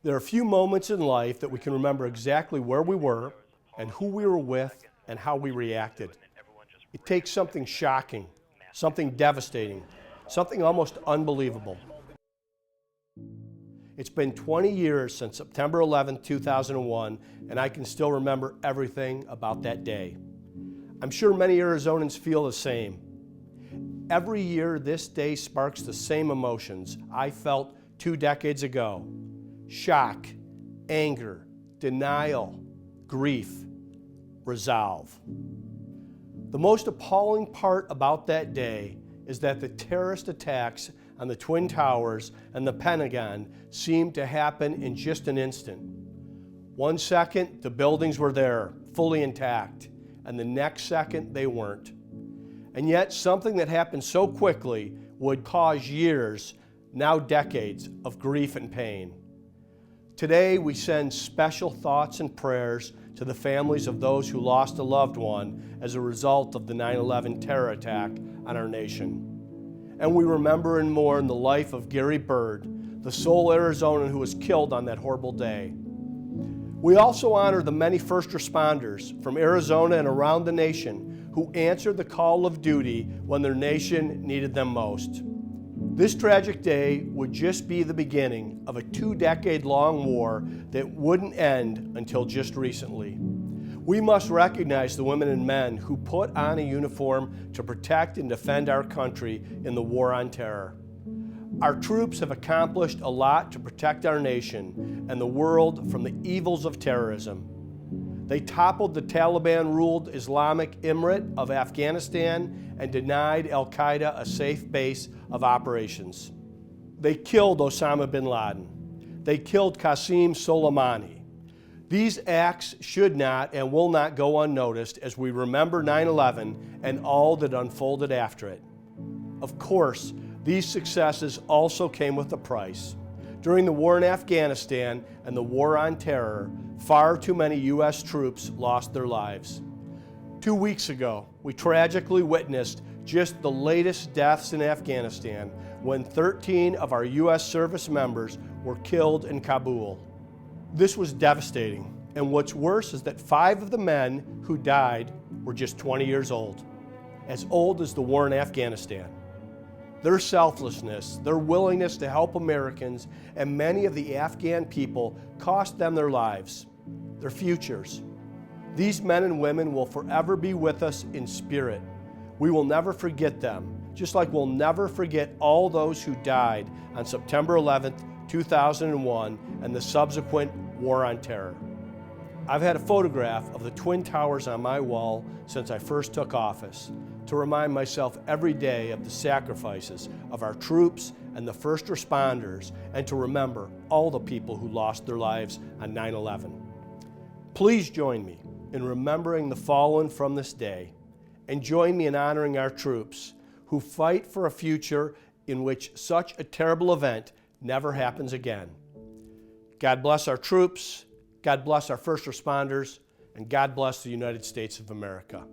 There are few moments in life that we can remember exactly where we were and who we were with and how we reacted. It takes something shocking, something devastating, something almost unbelievable. It's been 20 years since September 11, 2001, and I can still remember everything about that day. I'm sure many Arizonans feel the same. Every year, this day sparks the same emotions I felt 2 decades ago: shock, anger, denial, grief, resolve. The most appalling part about that day is that the terrorist attacks on the Twin Towers and the Pentagon seemed to happen in just an instant. 1 second, the buildings were there, fully intact, and the next second, they weren't. And yet, something that happened so quickly would cause years, now decades, of grief and pain. Today, we send special thoughts and prayers to the families of those who lost a loved one as a result of the 9/11 terror attack on our nation. And we remember and mourn the life of Gary Bird, the sole Arizonan who was killed on that horrible day. We also honor the many first responders from Arizona and around the nation who answered the call of duty when their nation needed them most. This tragic day would just be the beginning of a 2-decade-long war that wouldn't end until just recently. We must recognize the women and men who put on a uniform to protect and defend our country in the war on terror. Our troops have accomplished a lot to protect our nation and the world from the evils of terrorism. They toppled the Taliban-ruled Islamic Emirate of Afghanistan and denied al-Qaeda a safe base of operations. They killed Osama bin Laden. They killed Qasem Soleimani. These acts should not and will not go unnoticed as we remember 9/11 and all that unfolded after it. Of course, these successes also came with a price. During the war in Afghanistan and the war on terror, far too many U.S. troops lost their lives. 2 weeks ago, we tragically witnessed just the latest deaths in Afghanistan when 13 of our U.S. service members were killed in Kabul. This was devastating, and what's worse is that 5 of the men who died were just 20 years old as the war in Afghanistan. Their selflessness, their willingness to help Americans, and many of the Afghan people cost them their lives, their futures. These men and women will forever be with us in spirit. We will never forget them, just like we'll never forget all those who died on September 11th, 2001 and the subsequent war on terror. I've had a photograph of the Twin Towers on my wall since I first took office to remind myself every day of the sacrifices of our troops and the first responders, and to remember all the people who lost their lives on 9/11. Please join me in remembering the fallen from this day, and join me in honoring our troops who fight for a future in which such a terrible event never happens again. God bless our troops, God bless our first responders, and God bless the United States of America.